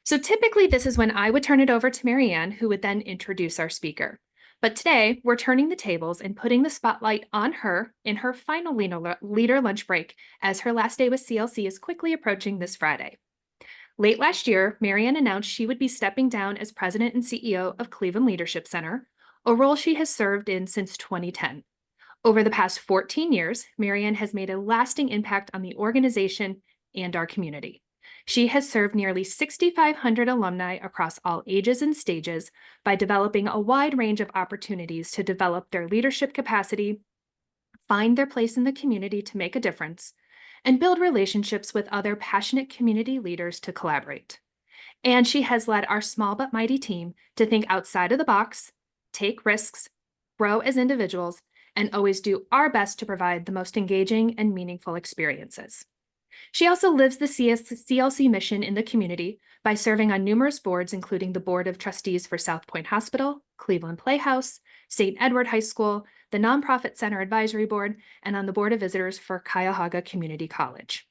So typically this is when I would turn it over to Marianne, who would then introduce our speaker. But today we're turning the tables and putting the spotlight on her in her final leader lunch break as her last day with CLC is quickly approaching this Friday. Late last year, Marianne announced she would be stepping down as president and CEO of Cleveland Leadership Center, a role she has served in since 2010. Over the past 14 years, Marianne has made a lasting impact on the organization and our community. She has served nearly 6,500 alumni across all ages and stages by developing a wide range of opportunities to develop their leadership capacity, find their place in the community to make a difference, and build relationships with other passionate community leaders to collaborate. And she has led our small but mighty team to think outside of the box, take risks, grow as individuals, and always do our best to provide the most engaging and meaningful experiences. She also lives the CLC mission in the community by serving on numerous boards, including the Board of Trustees for South Point Hospital, Cleveland Playhouse, St. Edward High School, the Nonprofit Center Advisory Board, and on the Board of Visitors for Cuyahoga Community College.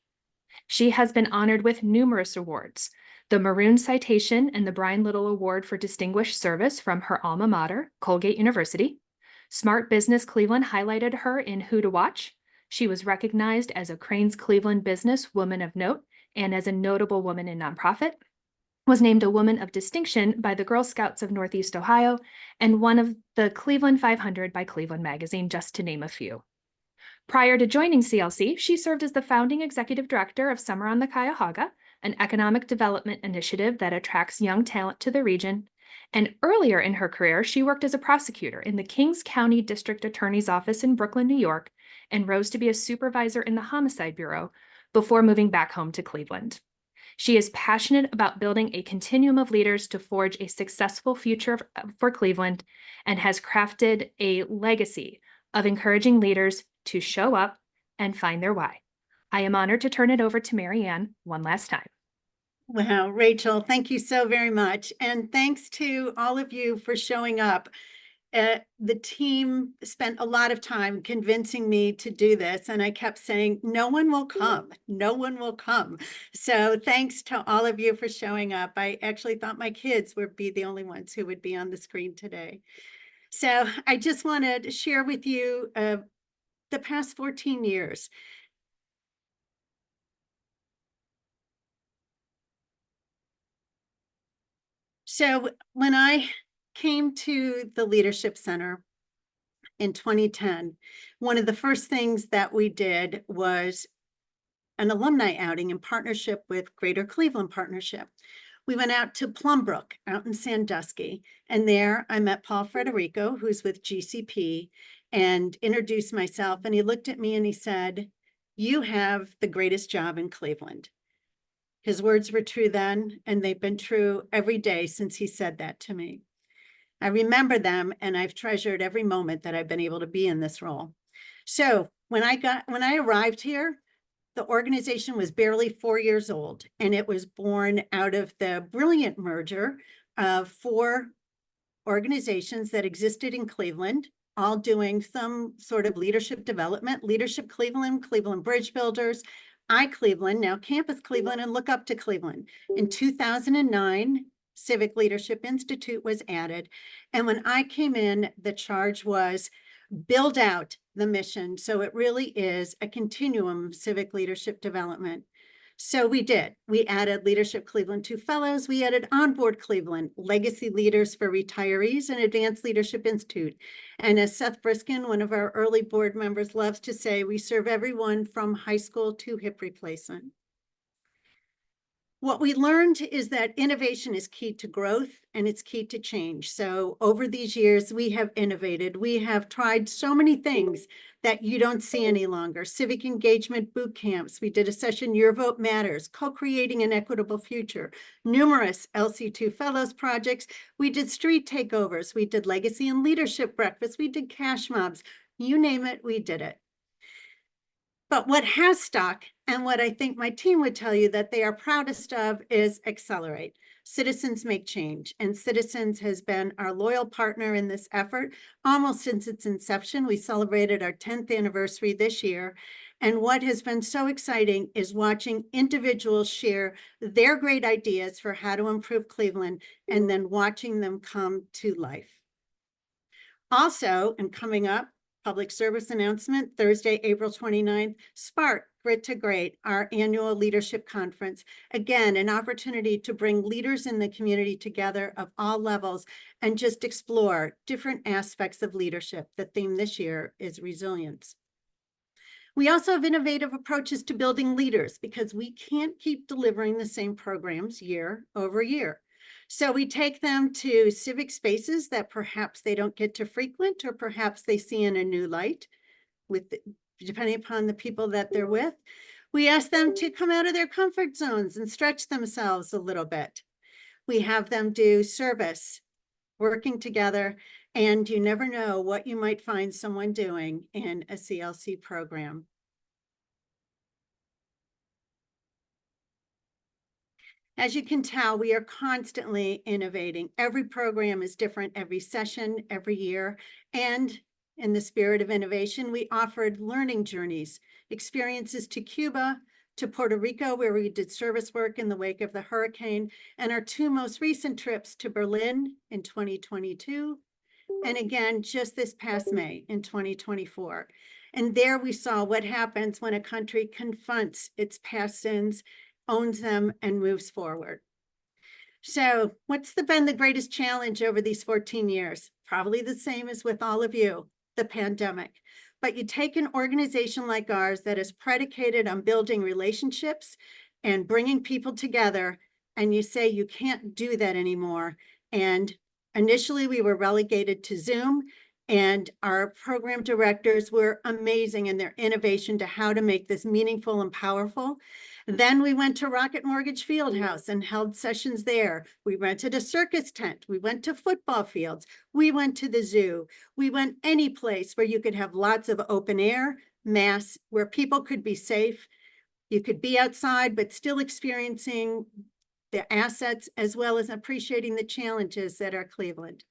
She has been honored with numerous awards, the Maroon Citation and the Brian Little Award for Distinguished Service from her alma mater, Colgate University. Smart Business Cleveland highlighted her in Who to Watch. She was recognized as a Crain's Cleveland Business Woman of Note and as a notable woman in nonprofit, was named a Woman of Distinction by the Girl Scouts of Northeast Ohio, and one of the Cleveland 500 by Cleveland Magazine, just to name a few. Prior to joining CLC, she served as the founding executive director of Summer on the Cuyahoga, an economic development initiative that attracts young talent to the region. And earlier in her career, she worked as a prosecutor in the Kings County District Attorney's Office in Brooklyn, New York, and rose to be a supervisor in the Homicide Bureau before moving back home to Cleveland. She is passionate about building a continuum of leaders to forge a successful future for Cleveland and has crafted a legacy of encouraging leaders to show up and find their why. I am honored to turn it over to Marianne one last time. Wow, Rachel, thank you so very much. And thanks to all of you for showing up. The team spent a lot of time convincing me to do this, and I kept saying, no one will come. No one will come. So thanks to all of you for showing up. I actually thought my kids would be the only ones who would be on the screen today. So I just wanted to share with you the past 14 years. So when I came to the Leadership Center in 2010, one of the first things that we did was an alumni outing in partnership with Greater Cleveland Partnership. We went out to Plumbrook out in Sandusky, and there I met Paul Frederico, who's with GCP, and introduced myself. And he looked at me and he said, "You have the greatest job in Cleveland." His words were true then, and they've been true every day since he said that to me. I remember them, and I've treasured every moment that I've been able to be in this role. So when I arrived here, the organization was barely 4 years old, and it was born out of the brilliant merger of 4 organizations that existed in Cleveland, all doing some sort of leadership development: Leadership Cleveland, Cleveland Bridge Builders, iCleveland, now Campus Cleveland, and Look Up to Cleveland. In 2009, Civic Leadership Institute was added. And when I came in, the charge was build out the mission. So it really is a continuum of civic leadership development. So we did. We added Leadership Cleveland 2 fellows. We added Onboard Cleveland, Legacy Leaders for Retirees, and Advanced Leadership Institute. And as Seth Briskin, one of our early board members, loves to say, we serve everyone from high school to hip replacement. What we learned is that innovation is key to growth and it's key to change. So over these years, we have innovated. We have tried so many things that you don't see any longer. Civic engagement boot camps. We did a session, Your Vote Matters, co-creating an equitable future. Numerous LC2 Fellows projects. We did street takeovers. We did legacy and leadership breakfasts. We did cash mobs. You name it, we did it. But what has stuck, and what I think my team would tell you that they are proudest of, is Accelerate. Citizens make change, and Citizens has been our loyal partner in this effort almost since its inception. We celebrated our 10th anniversary this year, And what has been so exciting is watching individuals share their great ideas for how to improve Cleveland and then watching them come to life. Also, and coming up, public service announcement, Thursday, April 29th, Spark Grit to Great, our annual leadership conference. Again, an opportunity to bring leaders in the community together of all levels and just explore different aspects of leadership. The theme this year is resilience. We also have innovative approaches to building leaders because we can't keep delivering the same programs year over year. So we take them to civic spaces that perhaps they don't get to frequent, or perhaps they see in a new light, depending upon the people that they're with. We ask them to come out of their comfort zones and stretch themselves a little bit. We have them do service, working together, and you never know what you might find someone doing in a CLC program. As you can tell, we are constantly innovating. Every program is different every session, every year. And in the spirit of innovation, we offered learning journeys, experiences to Cuba, to Puerto Rico, where we did service work in the wake of the hurricane, and our two most recent trips to Berlin in 2022, and again, just this past May in 2024. And there we saw what happens when a country confronts its past sins, owns them, and moves forward. So what's been the greatest challenge over these 14 years? Probably the same as with all of you, the pandemic. But you take an organization like ours that is predicated on building relationships and bringing people together, and you say you can't do that anymore. And initially we were relegated to Zoom, and our program directors were amazing in their innovation to how to make this meaningful and powerful. Then we went to Rocket Mortgage Fieldhouse and held sessions there. We rented a circus tent. We went to football fields. We went to the zoo. We went any place where you could have lots of open air, mass, where people could be safe. You could be outside, but still experiencing the assets as well as appreciating the challenges that are Cleveland.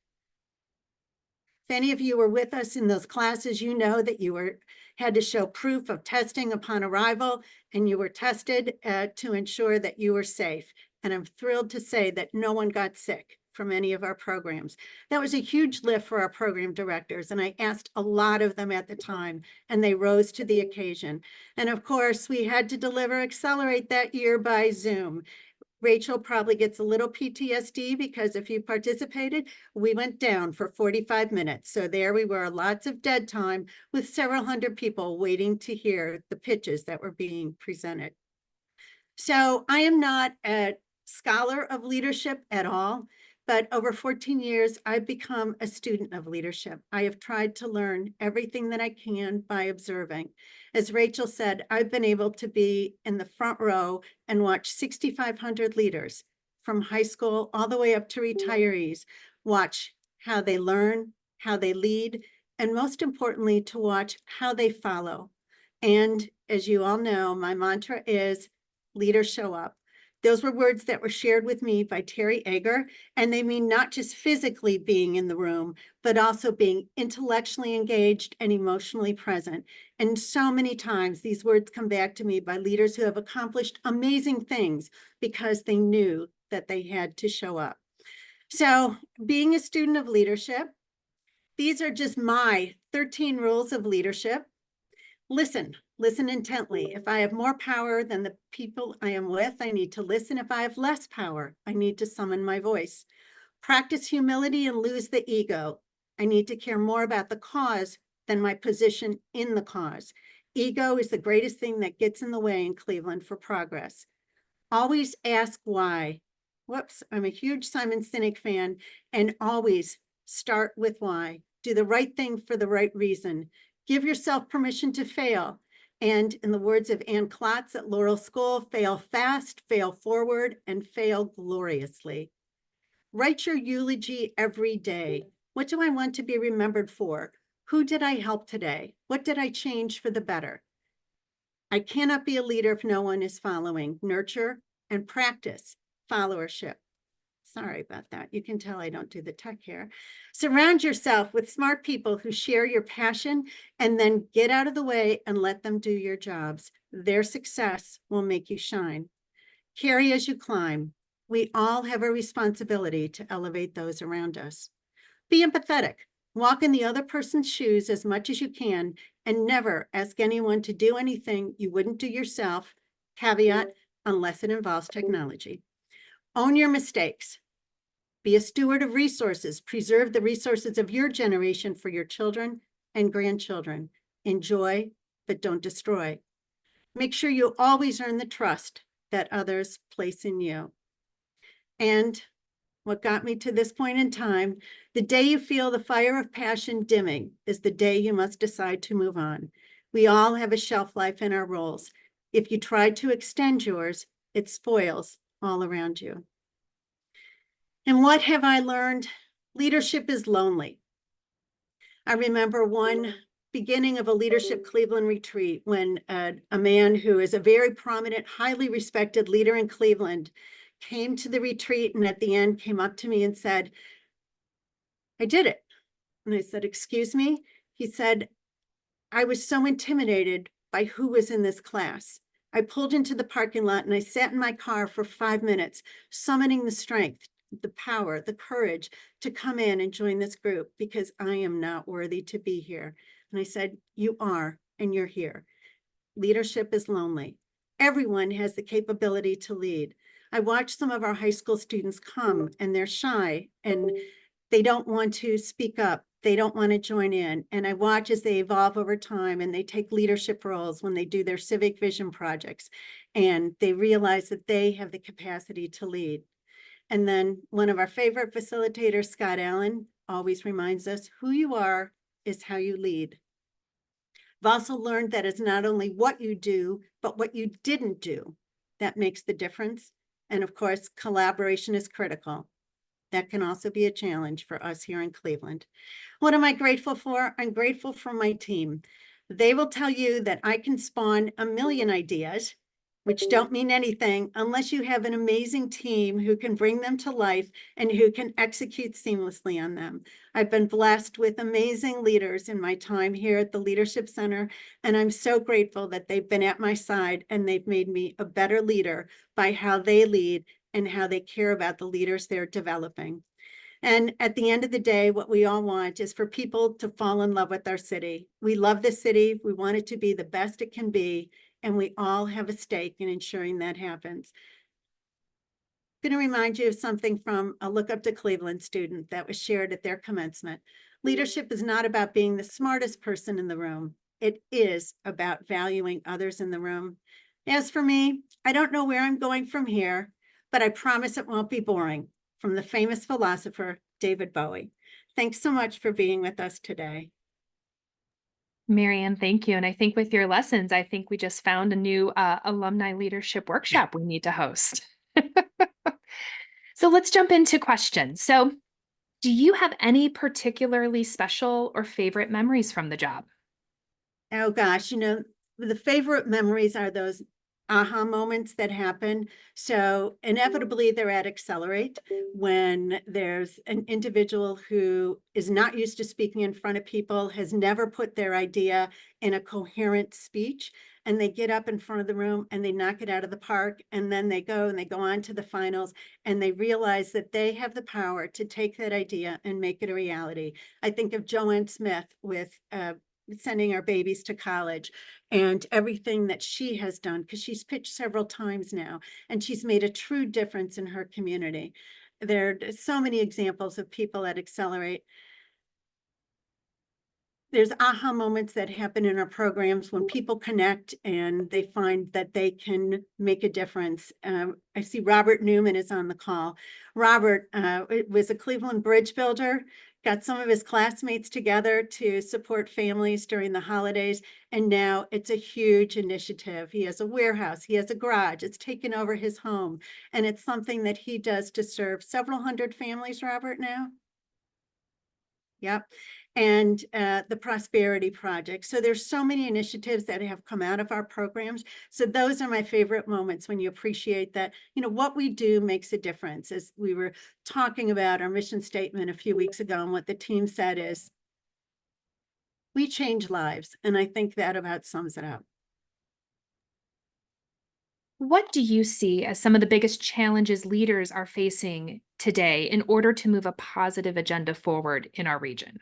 If any of you were with us in those classes, you know that you had to show proof of testing upon arrival, and you were tested to ensure that you were safe. And I'm thrilled to say that no one got sick from any of our programs. That was a huge lift for our program directors, and I asked a lot of them at the time, and they rose to the occasion. And of course, we had to deliver Accelerate that year by Zoom. Rachel probably gets a little PTSD because if you participated, we went down for 45 minutes. So there we were, lots of dead time with several hundred people waiting to hear the pitches that were being presented. So I am not a scholar of leadership at all, but over 14 years, I've become a student of leadership. I have tried to learn everything that I can by observing. As Rachel said, I've been able to be in the front row and watch 6,500 leaders from high school all the way up to retirees, watch how they learn, how they lead, and most importantly, to watch how they follow. And as you all know, my mantra is leaders show up. Those were words that were shared with me by Terry Egger, and they mean not just physically being in the room, but also being intellectually engaged and emotionally present. And so many times these words come back to me by leaders who have accomplished amazing things because they knew that they had to show up. So being a student of leadership, these are just my 13 rules of leadership. Listen intently. If I have more power than the people I am with, I need to listen. If I have less power, I need to summon my voice. Practice humility and lose the ego. I need to care more about the cause than my position in the cause. Ego is the greatest thing that gets in the way in Cleveland for progress. Always ask why. Whoops, I'm a huge Simon Sinek fan, and always start with why. Do the right thing for the right reason. Give yourself permission to fail. And in the words of Ann Klotz at Laurel School, fail fast, fail forward, and fail gloriously. Write your eulogy every day. What do I want to be remembered for? Who did I help today? What did I change for the better? I cannot be a leader if no one is following. Nurture and practice followership. Sorry about that. You can tell I don't do the tech here. Surround yourself with smart people who share your passion and then get out of the way and let them do your jobs. Their success will make you shine. Carry as you climb. We all have a responsibility to elevate those around us. Be empathetic. Walk in the other person's shoes as much as you can and never ask anyone to do anything you wouldn't do yourself. Caveat, unless it involves technology. Own your mistakes. Be a steward of resources. Preserve the resources of your generation for your children and grandchildren. Enjoy, but don't destroy. Make sure you always earn the trust that others place in you. And what got me to this point in time, the day you feel the fire of passion dimming is the day you must decide to move on. We all have a shelf life in our roles. If you try to extend yours, it spoils all around you. And what have I learned? Leadership is lonely. I remember one beginning of a Leadership Cleveland retreat when a man who is a very prominent, highly respected leader in Cleveland came to the retreat and at the end came up to me and said, I did it. And I said, excuse me? He said, I was so intimidated by who was in this class. I pulled into the parking lot and I sat in my car for 5 minutes, summoning the strength, the power, the courage to come in and join this group because I am not worthy to be here. And I said, you are, and you're here. Leadership is lonely. Everyone has the capability to lead. I watch some of our high school students come and they're shy and they don't want to speak up. They don't want to join in. And I watch as they evolve over time and they take leadership roles when they do their civic vision projects and they realize that they have the capacity to lead. And then one of our favorite facilitators, Scott Allen, always reminds us who you are is how you lead. I've also learned that it's not only what you do, but what you didn't do that makes the difference. And of course, collaboration is critical. That can also be a challenge for us here in Cleveland. What am I grateful for? I'm grateful for my team. They will tell you that I can spawn a million ideas, which don't mean anything unless you have an amazing team who can bring them to life and who can execute seamlessly on them. I've been blessed with amazing leaders in my time here at the Leadership Center, and I'm so grateful that they've been at my side and they've made me a better leader by how they lead and how they care about the leaders they're developing. And at the end of the day, what we all want is for people to fall in love with our city. We love this city. We want it to be the best it can be. And we all have a stake in ensuring that happens. I'm going to remind you of something from a Look Up to Cleveland student that was shared at their commencement. Leadership is not about being the smartest person in the room. It is about valuing others in the room. As for me, I don't know where I'm going from here, but I promise it won't be boring. From the famous philosopher, David Bowie. Thanks so much for being with us today. Marianne, thank you. And I think with your lessons, I think we just found a new alumni leadership workshop we need to host. So let's jump into questions. So, do you have any particularly special or favorite memories from the job? Oh gosh, the favorite memories are those aha moments that happen. So inevitably they're at Accelerate when there's an individual who is not used to speaking in front of people, has never put their idea in a coherent speech, and they get up in front of the room and they knock it out of the park, and then they go on to the finals and they realize that they have the power to take that idea and make it a reality. I think of Joanne Smith with sending our babies to college and everything that she has done, because she's pitched several times now and she's made a true difference in her community. There are so many examples of people at Accelerate. There's aha moments that happen in our programs when people connect and they find that they can make a difference. I see Robert Newman is on the call. Robert was a Cleveland bridge builder, got some of his classmates together to support families during the holidays, and now it's a huge initiative. He has a warehouse, he has a garage, it's taken over his home, and it's something that he does to serve several hundred families, Robert, now. Yep. and the Prosperity Project. So there's so many initiatives that have come out of our programs. So those are my favorite moments when you appreciate that, what we do makes a difference. As we were talking about our mission statement a few weeks ago, and what the team said is, we change lives. And I think that about sums it up. What do you see as some of the biggest challenges leaders are facing today in order to move a positive agenda forward in our region?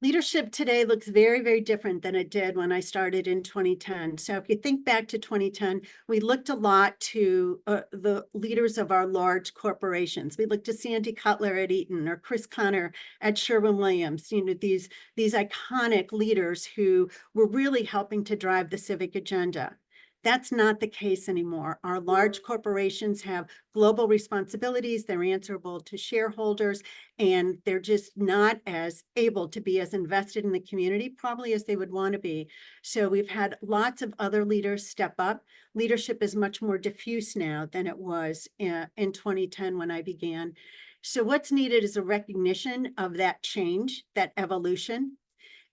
Leadership today looks very, very different than it did when I started in 2010. So if you think back to 2010, we looked a lot to the leaders of our large corporations. We looked to Sandy Cutler at Eaton or Chris Connor at Sherwin-Williams, these iconic leaders who were really helping to drive the civic agenda. That's not the case anymore. Our large corporations have global responsibilities. They're answerable to shareholders, and they're just not as able to be as invested in the community probably as they would want to be. So we've had lots of other leaders step up. Leadership is much more diffuse now than it was in 2010 when I began. So what's needed is a recognition of that change, that evolution,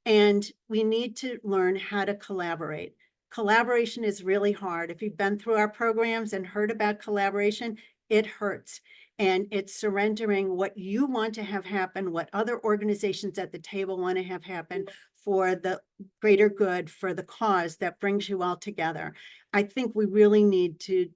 and we need to learn how to collaborate. Collaboration is really hard. If you've been through our programs and heard about collaboration, it hurts. And it's surrendering what you want to have happen, what other organizations at the table want to have happen for the greater good, for the cause that brings you all together. I think we really need to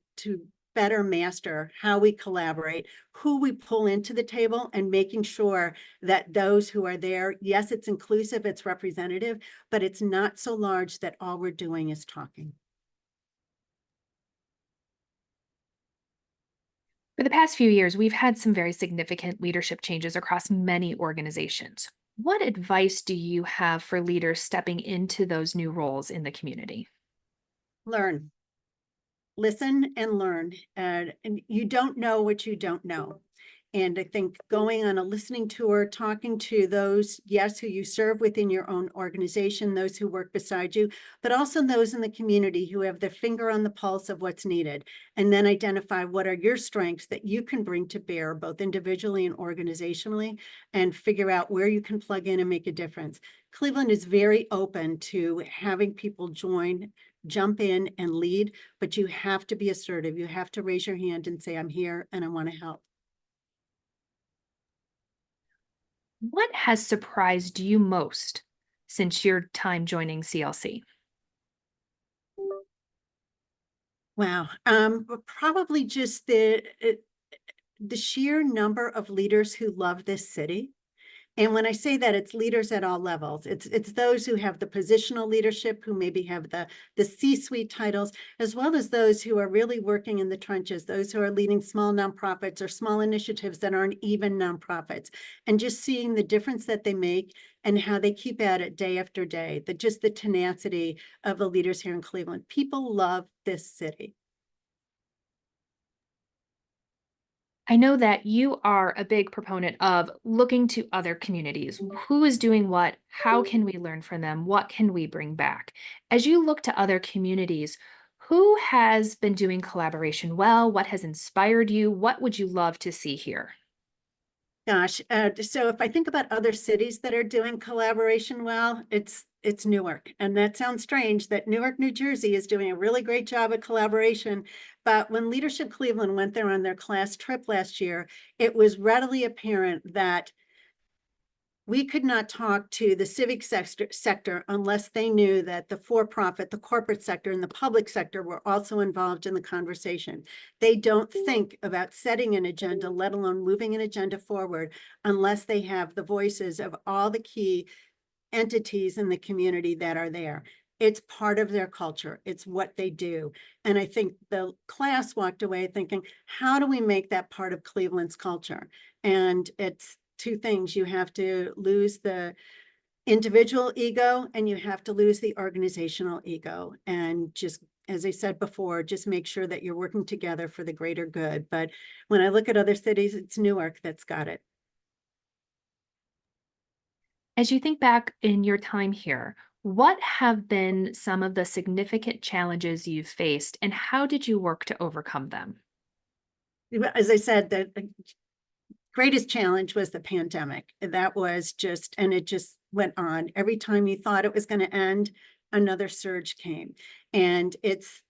better master how we collaborate, who we pull into the table, and making sure that those who are there, yes, it's inclusive, it's representative, but it's not so large that all we're doing is talking. For the past few years, we've had some very significant leadership changes across many organizations. What advice do you have for leaders stepping into those new roles in the community? Learn, listen and learn. And you don't know what you don't know. And I think going on a listening tour, talking to those, yes, who you serve within your own organization, those who work beside you, but also those in the community who have their finger on the pulse of what's needed. And then identify what are your strengths that you can bring to bear, both individually and organizationally, and figure out where you can plug in and make a difference. Cleveland is very open to having people jump in and lead, but you have to be assertive. You have to raise your hand and say, I'm here and I want to help. What has surprised you most since your time joining CLC? Wow. Probably just the sheer number of leaders who love this city. And when I say that, it's leaders at all levels. It's those who have the positional leadership, who maybe have the C-suite titles, as well as those who are really working in the trenches, those who are leading small nonprofits or small initiatives that aren't even nonprofits, and just seeing the difference that they make and how they keep at it day after day, just the tenacity of the leaders here in Cleveland. People love this city. I know that you are a big proponent of looking to other communities. Who is doing what? How can we learn from them? What can we bring back? As you look to other communities, who has been doing collaboration well? What has inspired you? What would you love to see here? Gosh, so if I think about other cities that are doing collaboration well, it's Newark. And that sounds strange that Newark, New Jersey is doing a really great job at collaboration. But when Leadership Cleveland went there on their class trip last year, it was readily apparent that we could not talk to the civic sector unless they knew that the for-profit, the corporate sector, and the public sector were also involved in the conversation. They don't think about setting an agenda, let alone moving an agenda forward, unless they have the voices of all the key entities in the community that are there. It's part of their culture. It's what they do. And I think the class walked away thinking, how do we make that part of Cleveland's culture? And it's two things. You have to lose the individual ego and you have to lose the organizational ego. And just, as I said before, just make sure that you're working together for the greater good. But when I look at other cities, it's Newark that's got it. As you think back in your time here, what have been some of the significant challenges you've faced and how did you work to overcome them? As I said, that greatest challenge was the pandemic. That was just, and it just went on. Every time you thought it was going to end, another surge came. And it's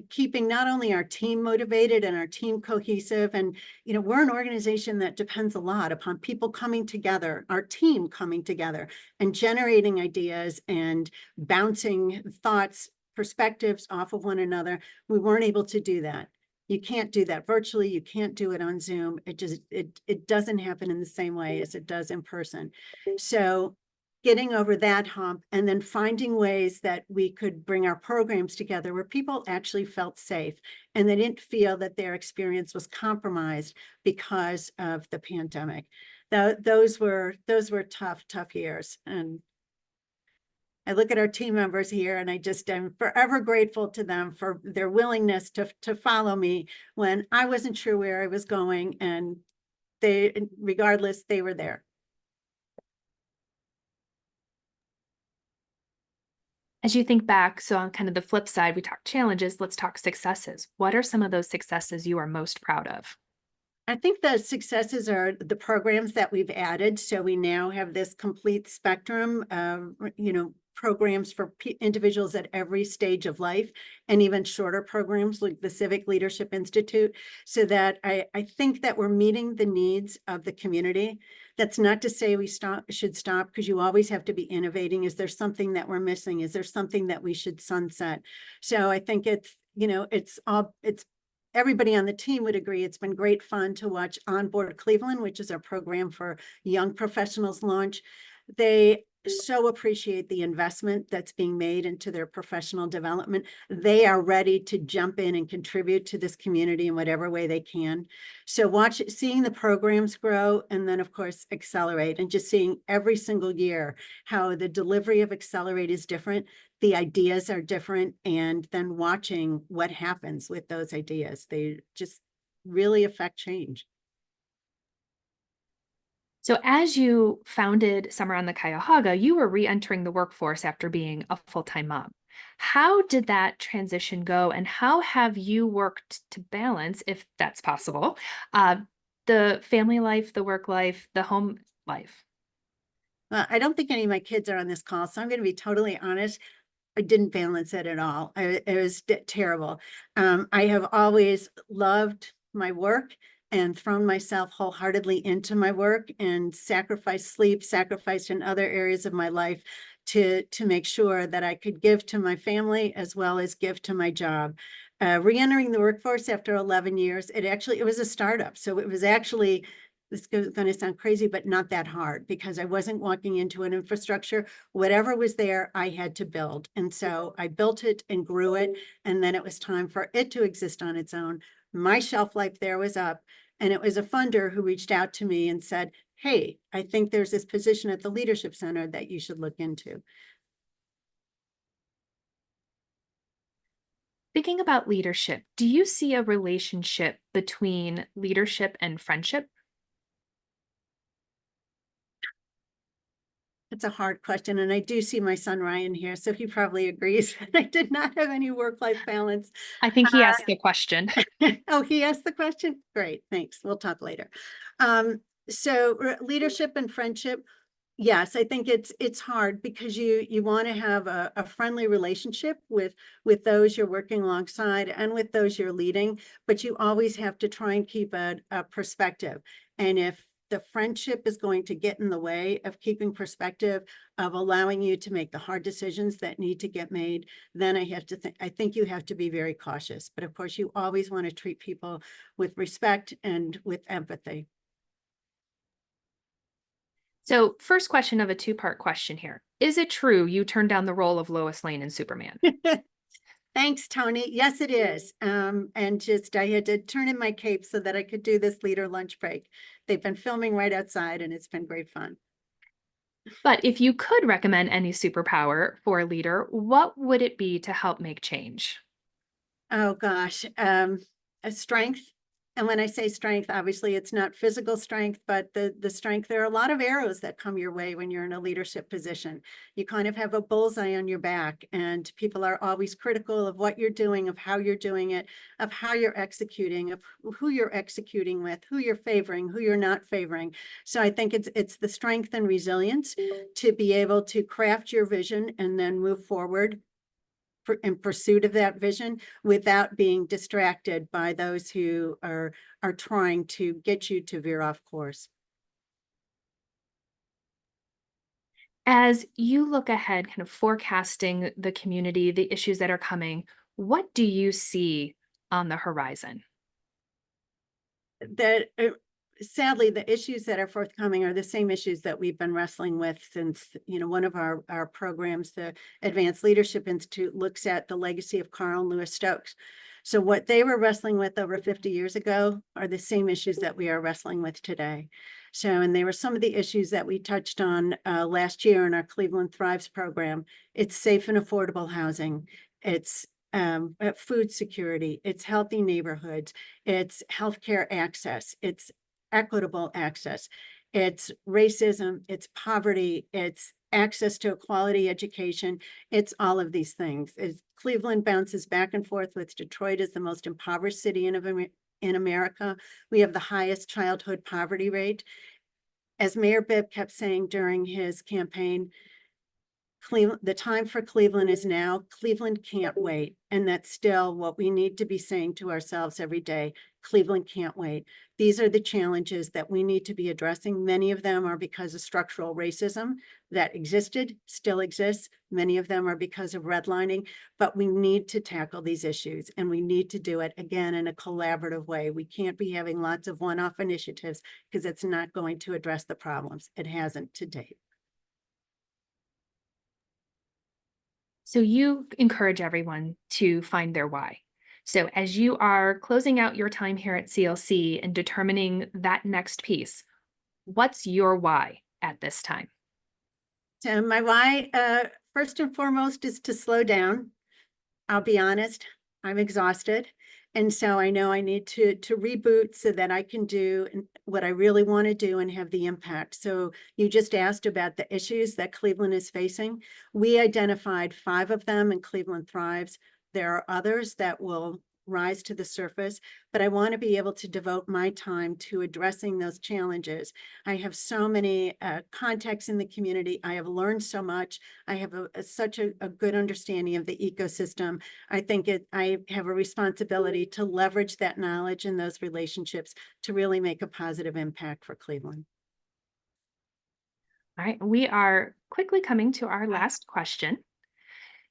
keeping not only our team motivated and our team cohesive, and we're an organization that depends a lot upon people coming together, our team coming together and generating ideas and bouncing thoughts, perspectives off of one another. We weren't able to do that. You can't do that virtually. You can't do it on Zoom. It doesn't happen in the same way as it does in person. So getting over that hump and then finding ways that we could bring our programs together where people actually felt safe and they didn't feel that their experience was compromised because of the pandemic. Those were tough years. And I look at our team members here and I just am forever grateful to them for their willingness to follow me when I wasn't sure where I was going, and regardless, they were there. As you think back, so on kind of the flip side, we talked challenges, let's talk successes. What are some of those successes you are most proud of? I think the successes are the programs that we've added. So we now have this complete spectrum of, programs for individuals at every stage of life, and even shorter programs like the Civic Leadership Institute, so that I think that we're meeting the needs of the community. That's not to say we should stop, because you always have to be innovating. Is there something that we're missing? Is there something that we should sunset? So I think it's everybody on the team would agree it's been great fun to watch Onboard Cleveland, which is our program for young professionals, launch. They so appreciate the investment that's being made into their professional development. They are ready to jump in and contribute to this community in whatever way they can. So seeing the programs grow, and then of course Accelerate, and just seeing every single year how the delivery of Accelerate is different, the ideas are different, and then watching what happens with those ideas. They just really affect change. So as you founded Summer on the Cuyahoga, you were re-entering the workforce after being a full-time mom. How did that transition go, and how have you worked to balance, if that's possible, the family life, the work life, the home life? I don't think any of my kids are on this call, so I'm going to be totally honest. I didn't balance it at all. It was terrible. I have always loved my work and thrown myself wholeheartedly into my work, and sacrificed sleep, sacrificed in other areas of my life to make sure that I could give to my family as well as give to my job. Re-entering the workforce after 11 years, it was a startup. So it was actually, this is going to sound crazy, but not that hard, because I wasn't walking into an infrastructure. Whatever was there, I had to build. And so I built it and grew it. And then it was time for it to exist on its own. My shelf life there was up. And it was a funder who reached out to me and said, hey, I think there's this position at the Leadership Center that you should look into. Thinking about leadership, do you see a relationship between leadership and friendship? It's a hard question. And I do see my son Ryan here, so he probably agrees. I did not have any work-life balance. I think he asked the question. Oh, he asked the question? Great, thanks. We'll talk later. So leadership and friendship, yes, I think it's hard, because you want to have a friendly relationship with those you're working alongside and with those you're leading, but you always have to try and keep a perspective. And if the friendship is going to get in the way of keeping perspective, of allowing you to make the hard decisions that need to get made, then I think you have to be very cautious. But of course, you always want to treat people with respect and with empathy. So, first question of a two-part question here. Is it true you turned down the role of Lois Lane in Superman? Thanks, Tony. Yes, it is. And I had to turn in my cape so that I could do this leader lunch break. They've been filming right outside, and it's been great fun. But if you could recommend any superpower for a leader, what would it be to help make change? Oh gosh, a strength. And when I say strength, obviously it's not physical strength, but the strength, there are a lot of arrows that come your way when you're in a leadership position. You kind of have a bullseye on your back, and people are always critical of what you're doing, of how you're doing it, of how you're executing, of who you're executing with, who you're favoring, who you're not favoring. So I think it's the strength and resilience to be able to craft your vision and then move forward in pursuit of that vision without being distracted by those who are trying to get you to veer off course. As you look ahead, kind of forecasting the community, the issues that are coming, what do you see on the horizon? That sadly, the issues that are forthcoming are the same issues that we've been wrestling with since, one of our programs, the Advanced Leadership Institute, looks at the legacy of Carl and Lewis Stokes. So what they were wrestling with over 50 years ago are the same issues that we are wrestling with today. So, and they were some of the issues that we touched on last year in our Cleveland Thrives program. It's safe and affordable housing. It's food security. It's healthy neighborhoods. It's healthcare access. It's equitable access. It's racism. It's poverty. It's access to a quality education. It's all of these things. Cleveland bounces back and forth with Detroit as the most impoverished city in America. We have the highest childhood poverty rate. As Mayor Bibb kept saying during his campaign, the time for Cleveland is now. Cleveland can't wait. And that's still what we need to be saying to ourselves every day. Cleveland can't wait. These are the challenges that we need to be addressing. Many of them are because of structural racism that existed, still exists. Many of them are because of redlining, but we need to tackle these issues, and we need to do it again in a collaborative way. We can't be having lots of one-off initiatives because it's not going to address the problems. It hasn't to date. So you encourage everyone to find their why. So as you are closing out your time here at CLC and determining that next piece, what's your why at this time? So my why, first and foremost, is to slow down. I'll be honest, I'm exhausted. And so I know I need to reboot so that I can do what I really want to do and have the impact. So you just asked about the issues that Cleveland is facing. We identified 5 of them in Cleveland Thrives. There are others that will rise to the surface, but I want to be able to devote my time to addressing those challenges. I have so many contacts in the community. I have learned so much. I have such a good understanding of the ecosystem. I think I have a responsibility to leverage that knowledge and those relationships to really make a positive impact for Cleveland. All right, we are quickly coming to our last question.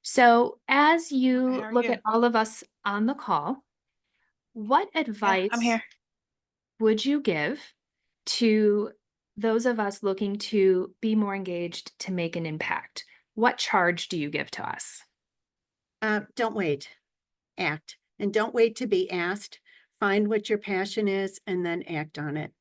So, as Okay, you how are look you? at all of us on the call, what Yeah, I'm advice here. would you give to those of us looking to be more engaged to make an impact? What charge do you give to us? Don't wait, act. And don't wait to be asked. Find what your passion is and then act on it.